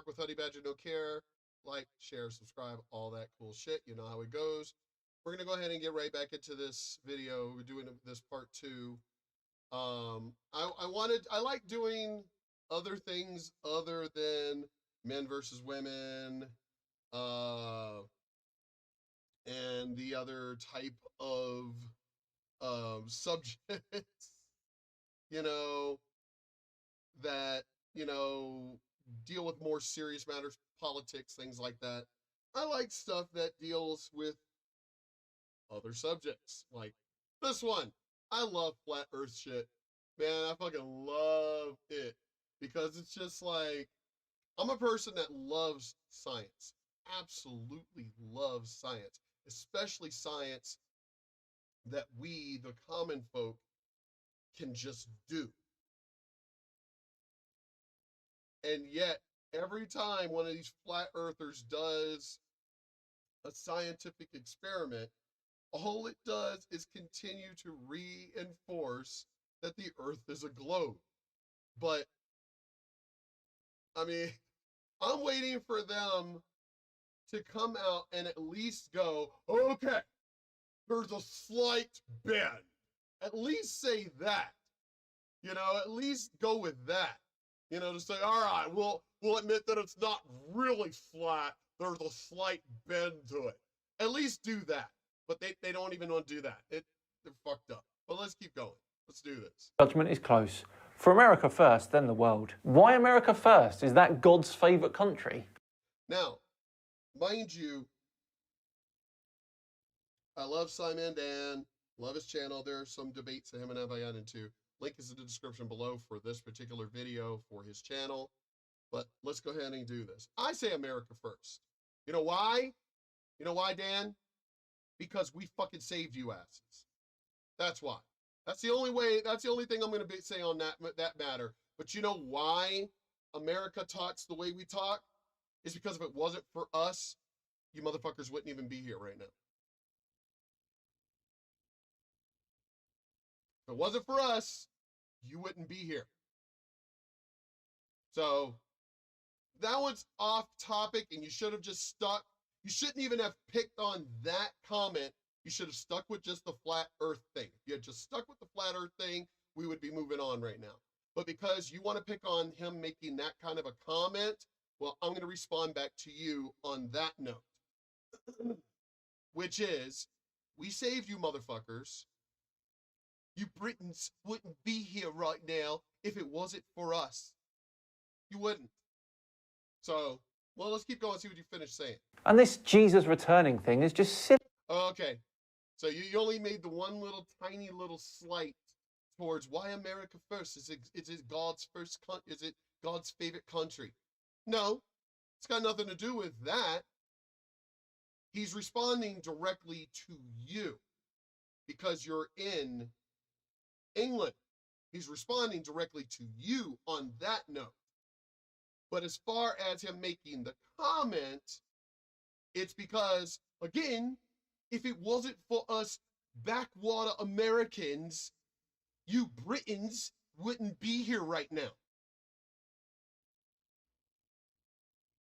Mark with Honey Badger No Care. Like, share, subscribe, all that cool shit. You know how it goes. We're going to go ahead and get right back into this video. We're doing this part 2. I like doing other things other than men versus women, and the other type of subjects, you know, that, you know, deal with more serious matters, politics, things like that. I like stuff that deals with other subjects, like this one. I love flat earth shit. Man, I fucking love it because it's just like, I'm a person that loves science, absolutely loves science, especially science that we, the common folk, can just do. And yet, every time one of these flat earthers does a scientific experiment, all it does is continue to reinforce that the earth is a globe. But, I mean, I'm waiting for them to come out and at least go, okay, there's a slight bend. At least say that. You know, at least go with that. You know, to say, all right, we'll admit that it's not really flat. There's a slight bend to it. At least do that. But they don't even want to do that. They're fucked up. But let's keep going. Let's do this. Judgment is close. For America first, then the world. Why America first? Is that God's favourite country? Now, mind you, I love SciManDan, love his channel. There are some debates that him and I got into. Link is in the description below for this particular video for his channel. But let's go ahead and do this. I say America first. You know why? You know why, Dan? Because we fucking saved you asses. That's why. That's the only way, that's the only thing I'm going to say on that matter. But you know why America talks the way we talk? Is because if it wasn't for us, you motherfuckers wouldn't even be here right now. If it wasn't for us, you wouldn't be here. So that one's off topic, and you should have just stuck. You shouldn't even have picked on that comment. You should have stuck with just the flat earth thing. If you had just stuck with the flat earth thing, we would be moving on right now. But because you want to pick on him making that kind of a comment, well, I'm going to respond back to you on that note, which is, we saved you motherfuckers. You Britons wouldn't be here right now if it wasn't for us. You wouldn't. So, well, let's keep going and see what you finish saying. And this Jesus returning thing is just silly. Okay. So you only made the one little tiny little slight towards why America first. Is it God's first is it God's favorite country? No, it's got nothing to do with that. He's responding directly to you because you're in England. He's responding directly to you on that note. But as far as him making the comment, it's because, again, if it wasn't for us backwater Americans, you Britons wouldn't be here right now.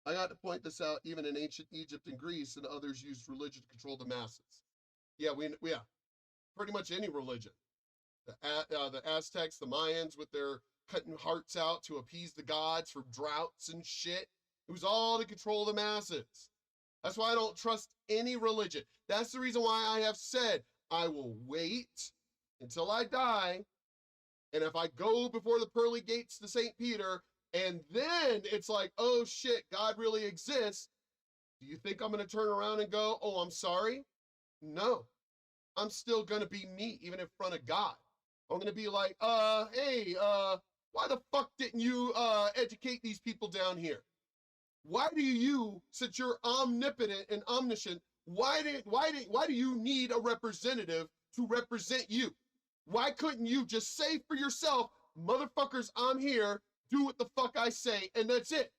I got to point this out, even in ancient Egypt and Greece, and others used religion to control the masses. Yeah, pretty much any religion. The Aztecs, the Mayans with their cutting hearts out to appease the gods for droughts and shit. It was all to control the masses. That's why I don't trust any religion. That's the reason why I have said I will wait until I die. And if I go before the pearly gates to St. Peter, and then it's like, oh shit, God really exists, do you think I'm going to turn around and go, oh, I'm sorry? No. I'm still going to be me, even in front of God. I'm going to be like, hey, why the fuck didn't you educate these people down here? Why do you, since you're omnipotent and omniscient, why do you need a representative to represent you? Why couldn't you just say for yourself, motherfuckers, I'm here, do what the fuck I say, and that's it?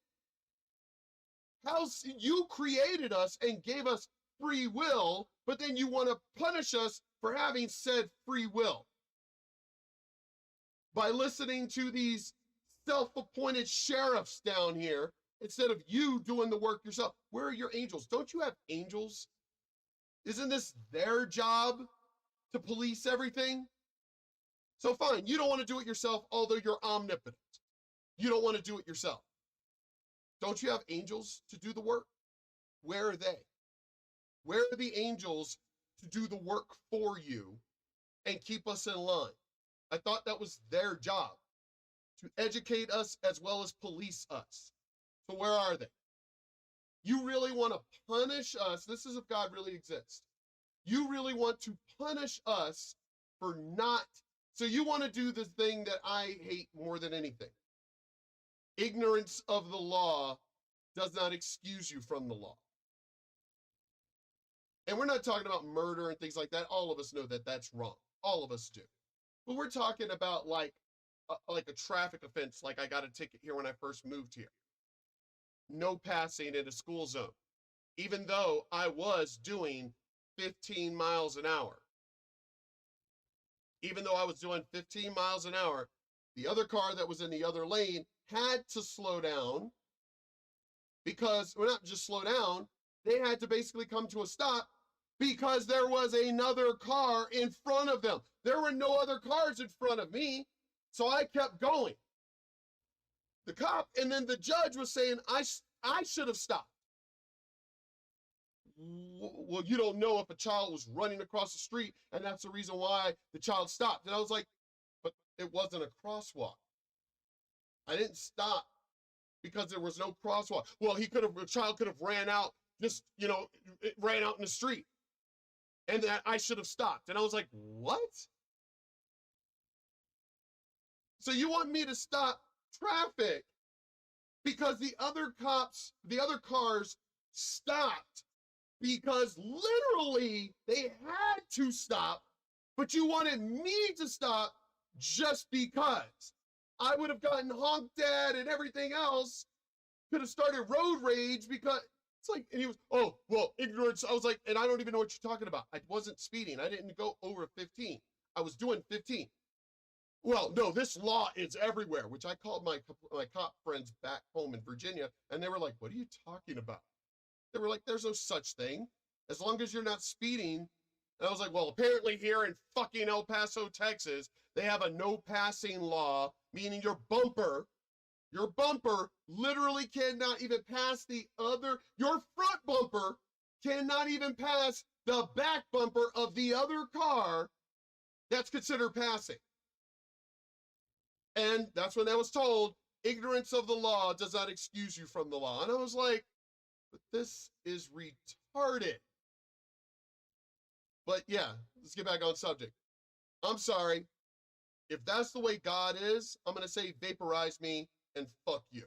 You created us and gave us free will, but then you want to punish us for having said free will by listening to these self-appointed sheriffs down here instead of you doing the work yourself. Where are your angels? Don't you have angels? Isn't this their job to police everything? So fine, you don't want to do it yourself, although you're omnipotent. You don't want to do it yourself. Don't you have angels to do the work? Where are they? Where are the angels to do the work for you and keep us in line? I thought that was their job, to educate us as well as police us. So where are they? You really want to punish us? This is if God really exists. You really want to punish us for not, so you want to do the thing that I hate more than anything. Ignorance of the law does not excuse you from the law. And we're not talking about murder and things like that. All of us know that that's wrong. All of us do. But we're talking about like a traffic offense, like I got a ticket here when I first moved here. No passing in a school zone, even though I was doing 15 miles an hour. Even though I was doing 15 miles an hour, the other car that was in the other lane had to slow down because, well, not just slow down, they had to basically come to a stop because there was another car in front of them. There were no other cars in front of me, so I kept going. The cop and then the judge was saying, I should have stopped. Well, you don't know if a child was running across the street and that's the reason why the child stopped. And I was like, but it wasn't a crosswalk. I didn't stop because there was no crosswalk. Well, the child could have ran out, just, it ran out in the street. And that I should have stopped. And I was like, what? So you want me to stop traffic because the other cars stopped because literally they had to stop, but you wanted me to stop just because. I would have gotten honked at and everything else, could have started road rage because it's like, and he was, oh, well, ignorance. I was like, and I don't even know what you're talking about. I wasn't speeding. I didn't go over 15. I was doing 15. Well, no, this law is everywhere, which I called my cop friends back home in Virginia, and they were like, what are you talking about? They were like, there's no such thing. As long as you're not speeding. And I was like, well, apparently here in fucking El Paso, Texas, they have a no passing law, meaning your bumper literally cannot even pass your front bumper cannot even pass the back bumper of the other car. That's considered passing. And that's when I was told, ignorance of the law does not excuse you from the law. And I was like, but this is retarded. But yeah, let's get back on subject. I'm sorry. If that's the way God is, I'm going to say vaporize me and fuck you.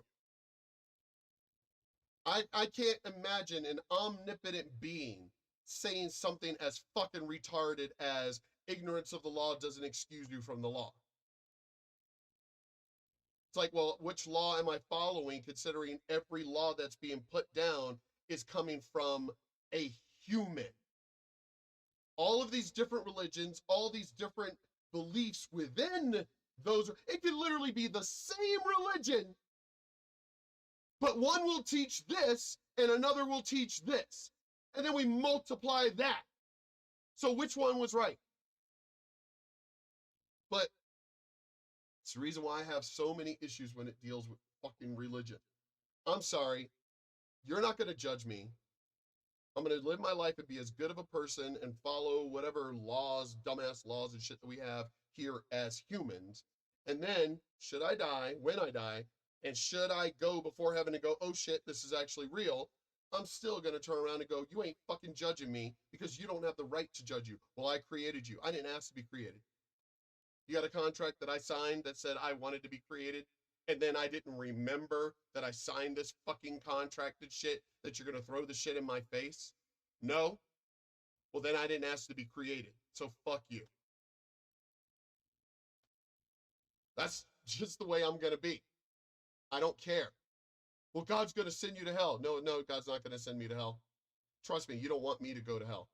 I can't imagine an omnipotent being saying something as fucking retarded as ignorance of the law doesn't excuse you from the law. It's like, well, which law am I following considering every law that's being put down is coming from a human? All of these different religions, all these different beliefs within those, it could literally be the same religion, but one will teach this and another will teach this. And then we multiply that. So which one was right? But it's the reason why I have so many issues when it deals with fucking religion. I'm sorry. You're not going to judge me. I'm going to live my life and be as good of a person and follow whatever laws, dumbass laws and shit that we have here as humans. And then, should I die, when I die, and should I go before heaven and go, oh shit, this is actually real, I'm still going to turn around and go, you ain't fucking judging me because you don't have the right to judge you. Well, I created you. I didn't ask to be created. You got a contract that I signed that said I wanted to be created, and then I didn't remember that I signed this fucking contracted shit that you're going to throw the shit in my face? No? Well, then I didn't ask to be created, so fuck you. That's just the way I'm going to be. I don't care. Well, God's going to send you to hell. No, God's not going to send me to hell. Trust me, you don't want me to go to hell.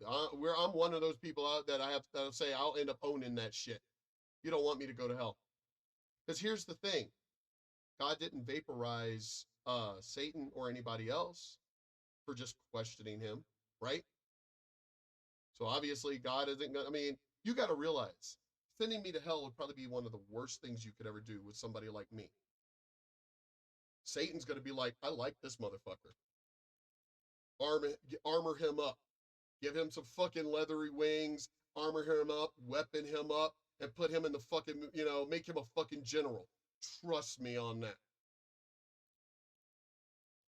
I'm one of those people out that that'll say I'll end up owning that shit. You don't want me to go to hell. Because here's the thing. God didn't vaporize Satan or anybody else for just questioning him, right? So obviously God isn't gonna, I mean, you got to realize sending me to hell would probably be one of the worst things you could ever do with somebody like me. Satan's going to be like, I like this motherfucker. Armor him up. Give him some fucking leathery wings, armor him up, weapon him up, and put him in the fucking, make him a fucking general. Trust me on that.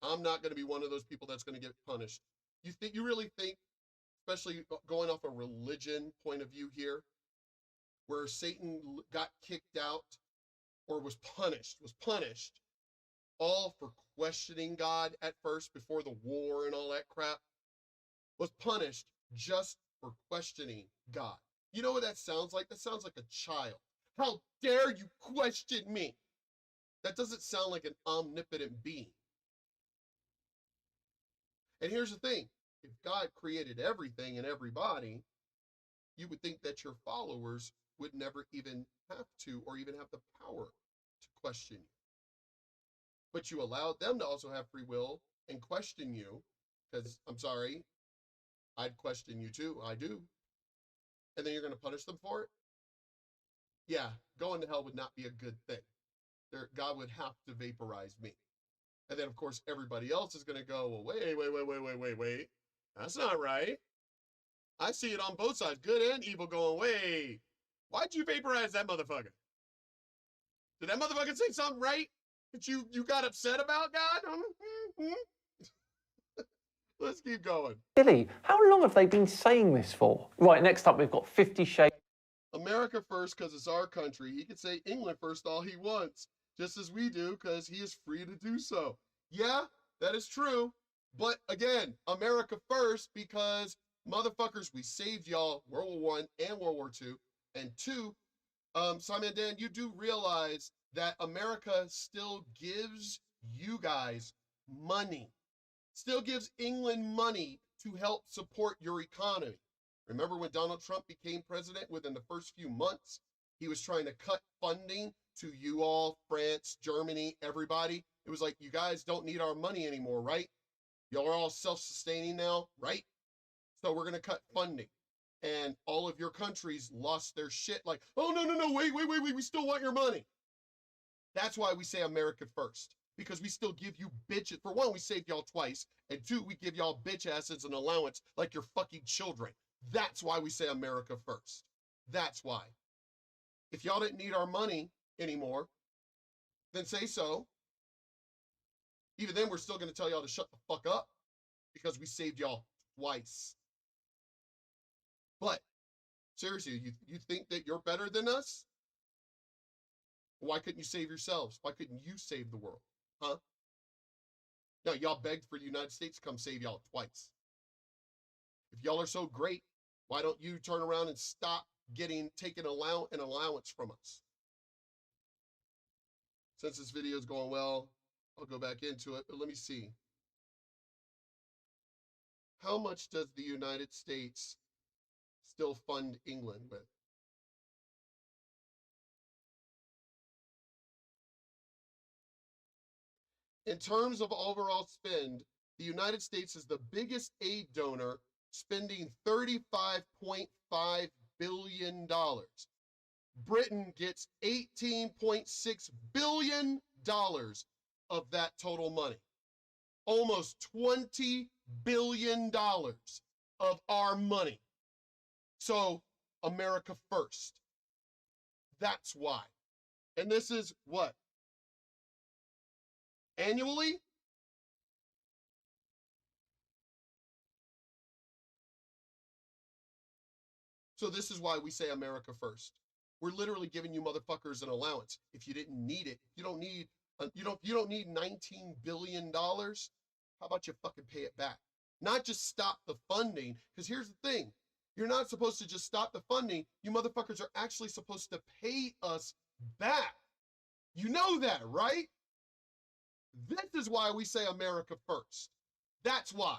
I'm not going to be one of those people that's going to get punished. You really think, especially going off a religion point of view here, where Satan got kicked out or was punished all for questioning God at first before the war and all that crap, was punished just for questioning God. You know what that sounds like? That sounds like a child. How dare you question me? That doesn't sound like an omnipotent being. And here's the thing. If God created everything and everybody, you would think that your followers would never even have to or even have the power to question you. But you allowed them to also have free will and question you, because I'm sorry, I'd question you too. I do. And then you're going to punish them for it? Yeah, going to hell would not be a good thing. God would have to vaporize me. And then, of course, everybody else is going to go, well, wait. That's not right. I see it on both sides, good and evil, going, wait, why'd you vaporize that motherfucker? Did that motherfucker say something right that you got upset about, God? Let's keep going. Billy, how long have they been saying this for? Right, next up we've got 50 Shades. America first because it's our country. He can say England first all he wants, just as we do, because he is free to do so. Yeah, that is true. But again, America first because motherfuckers, we saved y'all World War I and World War II. And two, SciManDan, you do realize that America still gives you guys money, still gives England money to help support your economy. Remember when Donald Trump became president, within the first few months, he was trying to cut funding to you all, France, Germany, everybody. It was like, you guys don't need our money anymore, right? Y'all are all self-sustaining now, right? So we're going to cut funding. And all of your countries lost their shit like, oh, no, wait, we still want your money. That's why we say America first, because we still give you bitches. For one, we saved y'all twice. And two, we give y'all bitch asses an allowance like your fucking children. That's why we say America first. That's why. If y'all didn't need our money anymore, then say so. Even then, we're still going to tell y'all to shut the fuck up because we saved y'all twice. But seriously, you think that you're better than us? Why couldn't you save yourselves? Why couldn't you save the world? Huh? No, y'all begged for the United States to come save y'all twice. If y'all are so great, why don't you turn around and stop taking an allowance from us? Since this video is going well, I'll go back into it, but let me see. How much does the United States still fund England with? In terms of overall spend, the United States is the biggest aid donor, spending $35.5 billion. Britain gets $18.6 billion of that total money. Almost $20 billion of our money. So, America first. That's why. And this is what? Annually? So this is why we say America first. We're literally giving you motherfuckers an allowance. If you didn't need it, you don't need $19 billion. How about you fucking pay it back? Not just stop the funding, because here's the thing. You're not supposed to just stop the funding. You motherfuckers are actually supposed to pay us back. You know that, right? This is why we say America first. That's why.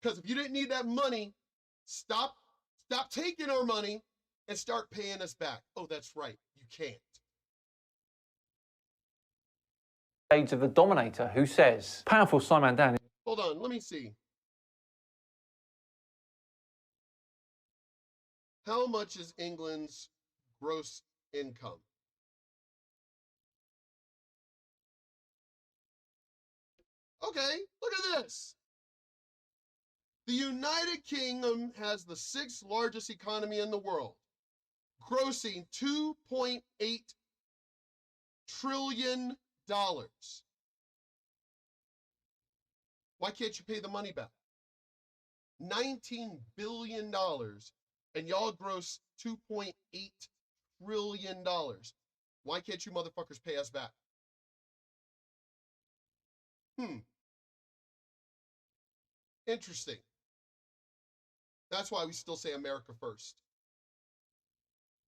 Because if you didn't need that money, stop taking our money and start paying us back. Oh, that's right. You can't. Shades of the Dominator, who says, powerful SciManDan. Hold on, let me see. How much is England's gross income? Okay, look at this. The United Kingdom has the 6th largest economy in the world, grossing $2.8 trillion. Why can't you pay the money back? $19 billion, and y'all gross $2.8 trillion. Why can't you motherfuckers pay us back? Interesting. That's why we still say America first.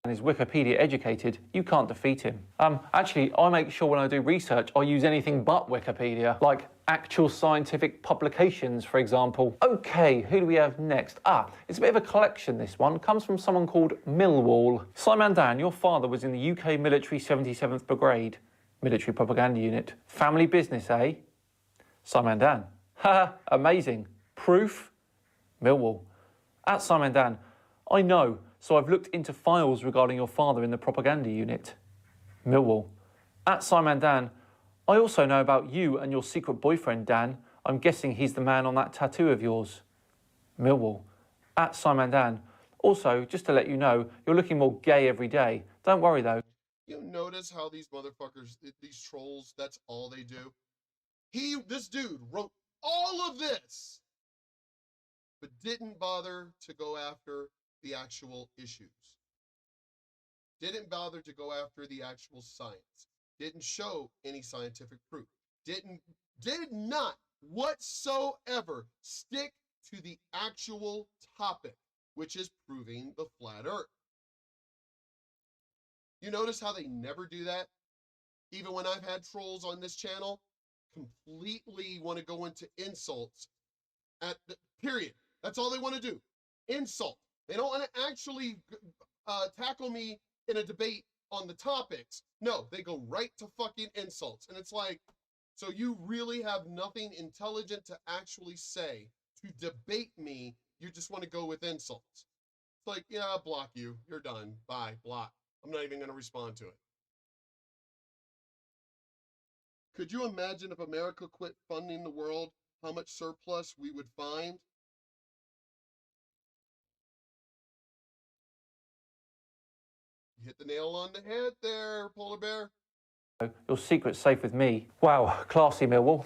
And is Wikipedia educated, you can't defeat him. Actually, I make sure when I do research, I use anything but Wikipedia, like actual scientific publications, for example. Okay, who do we have next? It's a bit of a collection, this one. Comes from someone called Millwall. SciManDan, your father was in the UK military 77th Brigade, military propaganda unit. Family business, eh? SciManDan. Haha, amazing. Proof? Millwall. At SciManDan, I know, so I've looked into files regarding your father in the propaganda unit. Millwall. At SciManDan, I also know about you and your secret boyfriend, Dan. I'm guessing he's the man on that tattoo of yours. Millwall. At SciManDan. Also, just to let you know, you're looking more gay every day. Don't worry, though. You notice how these motherfuckers, these trolls, that's all they do? This dude wrote all of this, but didn't bother to go after the actual issues. Didn't bother to go after the actual science. Didn't show any scientific proof. Did not whatsoever stick to the actual topic, which is proving the flat earth. You notice how they never do that? Even when I've had trolls on this channel, completely want to go into insults at the period. That's all they want to do. Insult. They don't want to actually tackle me in a debate on the topics. No, they go right to fucking insults. And it's like, so you really have nothing intelligent to actually say to debate me. You just want to go with insults. It's like, yeah, I'll block you. You're done. Bye. Block. I'm not even going to respond to it. Could you imagine if America quit funding the world, how much surplus we would find? You hit the nail on the head there, Polar Bear. Your secret's safe with me. Wow, classy, Millwall.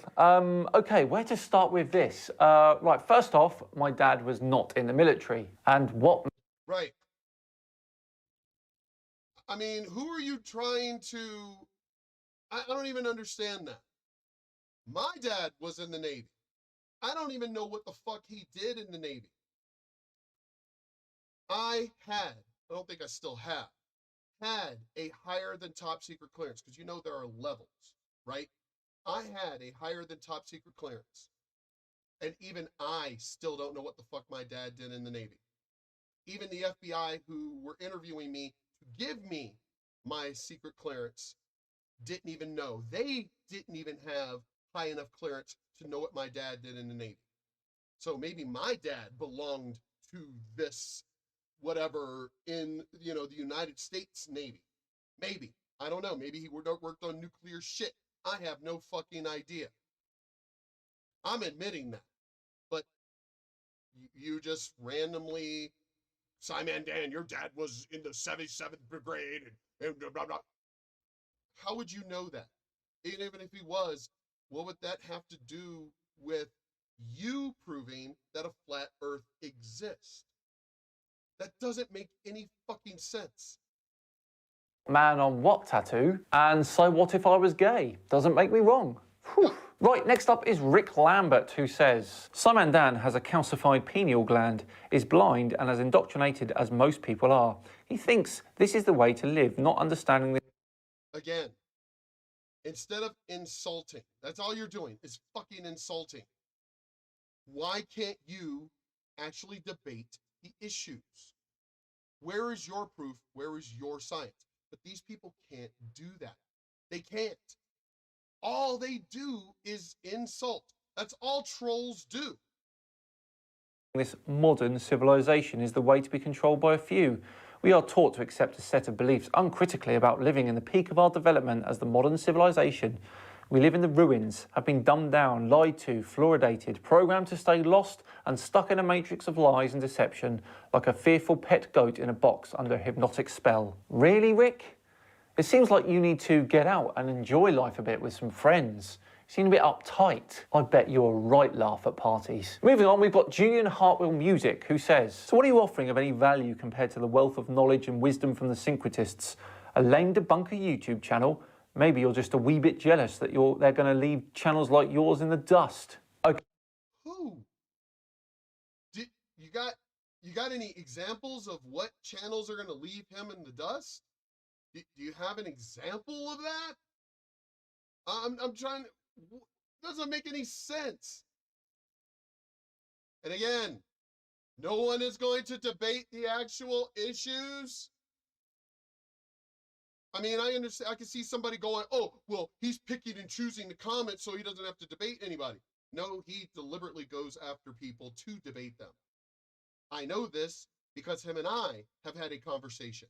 Okay, where to start with this? Right, first off, my dad was not in the military. And what... Right. I mean, who are you trying to... I don't even understand that. My dad was in the Navy. I don't even know what the fuck he did in the Navy. I don't think I still have, had a higher than top secret clearance, because you know there are levels, right? I had a higher than top secret clearance. And even I still don't know what the fuck my dad did in the Navy. Even the FBI who were interviewing me to give me my secret clearance didn't even know. They didn't even have high enough clearance to know what my dad did in the Navy. So maybe my dad belonged to this whatever in, you know, the United States Navy. Maybe. I don't know. Maybe he worked on nuclear shit. I have no fucking idea. I'm admitting that. But you just randomly, SciManDan, your dad was in the 77th Brigade and blah, blah, blah. How would you know that? And even if he was, what would that have to do with you proving that a flat earth exists? That doesn't make any fucking sense. Man on what tattoo? And so what if I was gay? Doesn't make me wrong. Whew. Right, next up is Rick Lambert, who says, SciManDan has a calcified pineal gland, is blind and as indoctrinated as most people are. He thinks this is the way to live, not understanding this. Again, instead of insulting, that's all you're doing is fucking insulting. Why can't you actually debate the issues? Where is your proof? Where is your science? But these people can't do that. They can't. all they do is insult. That's all trolls do. This modern civilization is the way to be controlled by a few. We are taught to accept a set of beliefs uncritically about living in the peak of our development as the modern civilization. We live in the ruins, have been dumbed down, lied to, fluoridated, programmed to stay lost and stuck in a matrix of lies and deception like a fearful pet goat in a box under a hypnotic spell. Really, Rick? It seems like you need to get out and enjoy life a bit with some friends. You seem a bit uptight. I bet you're a right laugh at parties. Moving on, we've got Julian Hartwell Music, who says, so what are you offering of any value compared to the wealth of knowledge and wisdom from the syncretists? A lame debunker YouTube channel? Maybe you're just a wee bit jealous that they're going to leave channels like yours in the dust. Okay. Who? You got any examples of what channels are going to leave him in the dust? Do you have an example of that? I'm trying to... Doesn't make any sense. And again, no one is going to debate the actual issues. I mean, I understand. I can see somebody going, oh, well, he's picking and choosing the comments so he doesn't have to debate anybody. No, he deliberately goes after people to debate them. I know this because him and I have had a conversation.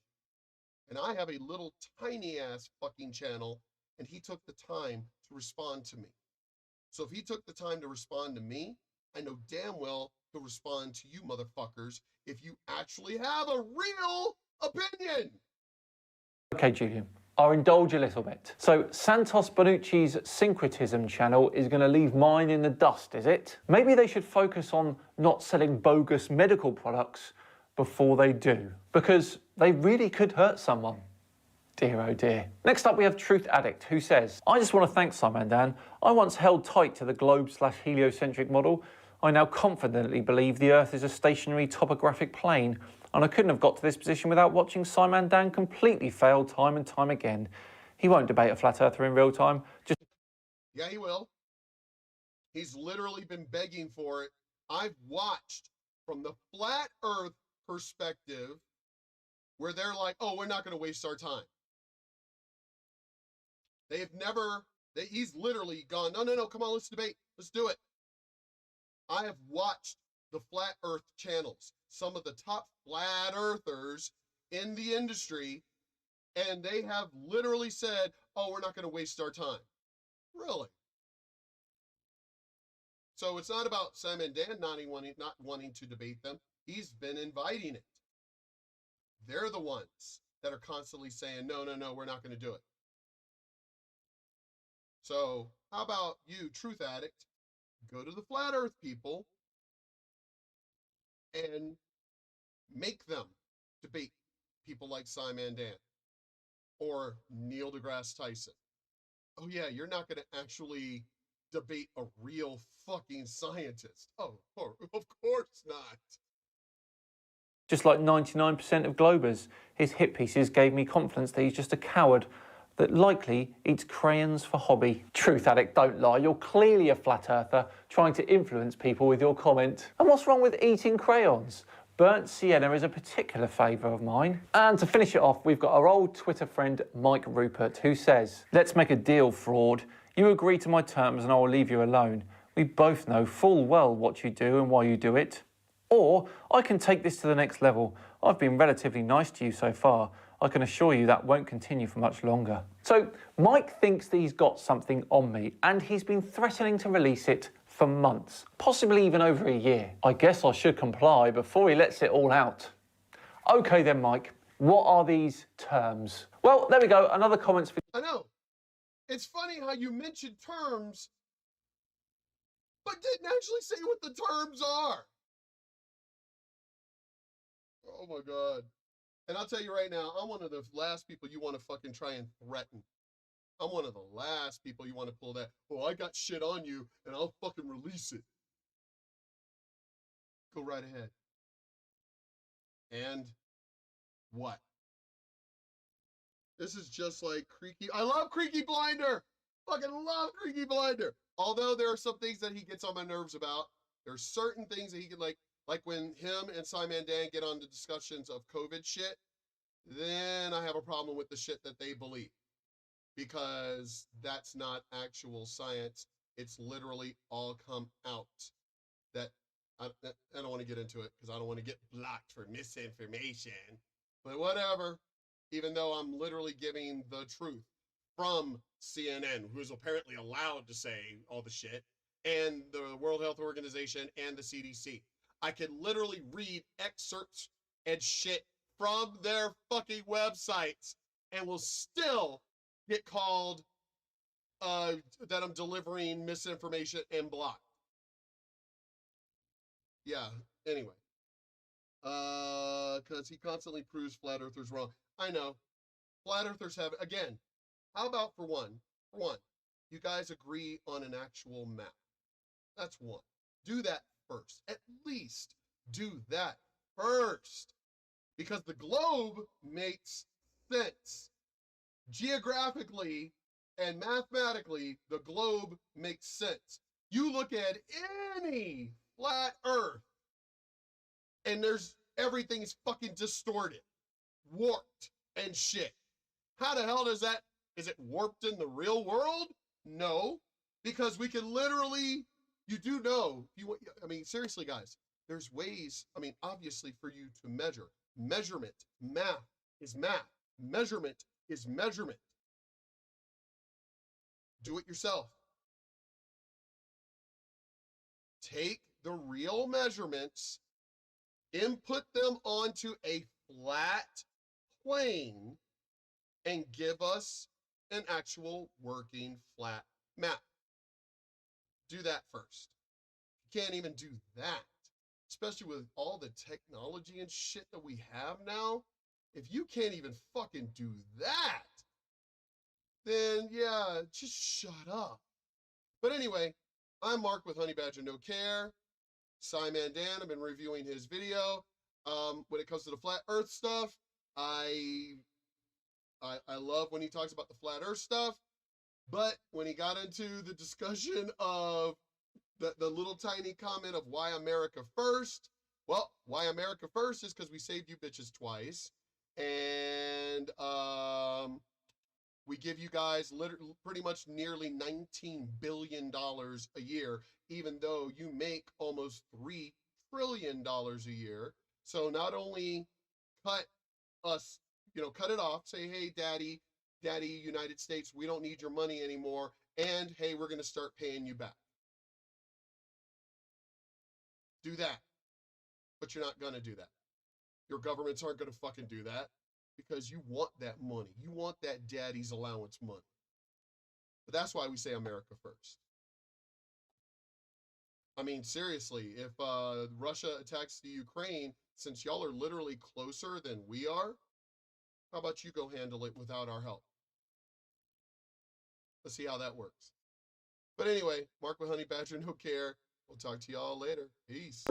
And I have a little tiny ass fucking channel, and he took the time to respond to me. So if he took the time to respond to me, I know damn well he'll respond to you motherfuckers if you actually have a real opinion. Okay, Julian, I'll indulge a little bit. So Santos Bonucci's syncretism channel is going to leave mine in the dust, is it? Maybe they should focus on not selling bogus medical products before they do, because they really could hurt someone. Dear oh dear. Next up we have Truth Addict, who says, I just want to thank SciManDan. I once held tight to the globe/heliocentric model. I now confidently believe the Earth is a stationary topographic plane, and I couldn't have got to this position without watching SciManDan completely fail time and time again. He won't debate a flat earther in real time. Yeah, he will. He's literally been begging for it. I've watched from the flat earth perspective where they're like, oh, we're not going to waste our time. He's literally gone, no, come on, let's debate. Let's do it. I have watched the flat earth channels, some of the top flat earthers in the industry, and they have literally said, oh, we're not going to waste our time. Really? So it's not about SciManDan not wanting to debate them. He's been inviting it. They're the ones that are constantly saying, no, we're not going to do it. So how about you, Truth Addict, go to the flat earth people and make them debate people like SciManDan or Neil deGrasse Tyson. Oh yeah, you're not going to actually debate a real fucking scientist. Oh, of course not. Just like 99% of Globers, his hit pieces gave me confidence that he's just a coward that likely eats crayons for hobby. Truth Addict, don't lie, you're clearly a flat earther trying to influence people with your comment. And what's wrong with eating crayons? Burnt sienna is a particular favourite of mine. And to finish it off, we've got our old Twitter friend Mike Rupert, who says, let's make a deal, fraud. You agree to my terms and I will leave you alone. We both know full well what you do and why you do it. Or I can take this to the next level. I've been relatively nice to you so far. I can assure you that won't continue for much longer. So Mike thinks that he's got something on me, and he's been threatening to release it for months, possibly even over a year. I guess I should comply before he lets it all out. Okay then, Mike, what are these terms? Well, there we go, another comments for... I know. It's funny how you mentioned terms, but didn't actually say what the terms are. Oh my God. And I'll tell you right now, I'm one of the last people you want to fucking try and threaten. I'm one of the last people you want to pull that, oh, I got shit on you and I'll fucking release it. Go right ahead. And what? This is just like Creaky. I love Creaky Blinder. Fucking love Creaky Blinder. Although there are some things that he gets on my nerves about. There's certain things that he can like when him and SciManDan get on the discussions of COVID shit, then I have a problem with the shit that they believe. because that's not actual science. It's literally all come out. That I don't want to get into it because I don't want to get blocked for misinformation. But whatever, even though I'm literally giving the truth from CNN, who's apparently allowed to say all the shit, and the World Health Organization and the CDC. I can literally read excerpts and shit from their fucking websites and will still get called that I'm delivering misinformation and blocked. Yeah, anyway. Because he constantly proves flat earthers wrong. I know. Flat earthers have, again, how about for one, you guys agree on an actual map. That's one. Do that first. At least do that first. Because the globe makes sense. Geographically and mathematically, the globe makes sense. You look at any flat earth and everything's fucking distorted, warped, and shit. How the hell is it warped in the real world? No, because we can literally, you do know, I mean, seriously, guys, there's ways, I mean, obviously for you to measure. Measurement, math is math. Measurement is measurement. Do it yourself. Take the real measurements, input them onto a flat plane, and give us an actual working flat map. Do that first. You can't even do that, especially with all the technology and shit that we have now. If you can't even fucking do that, then yeah, just shut up. But anyway, I'm Mark with Honey Badger No Care. SciManDan, I've been reviewing his video. When it comes to the flat earth stuff, I love when he talks about the flat earth stuff, but when he got into the discussion of the little tiny comment of why America first, well, why America first is because we saved you bitches twice, and we give you guys literally pretty much nearly $19 billion a year, even though you make almost $3 trillion a year. So not only cut us, cut it off, say, hey, daddy, United States, we don't need your money anymore, and hey, we're going to start paying you back. Do that. But you're not going to do that. Your governments aren't going to fucking do that because you want that money. You want that daddy's allowance money. But that's why we say America first. I mean, seriously, if Russia attacks the Ukraine, since y'all are literally closer than we are, how about you go handle it without our help? Let's see how that works. But anyway, Mark with Honey Badger No Care. We'll talk to y'all later. Peace.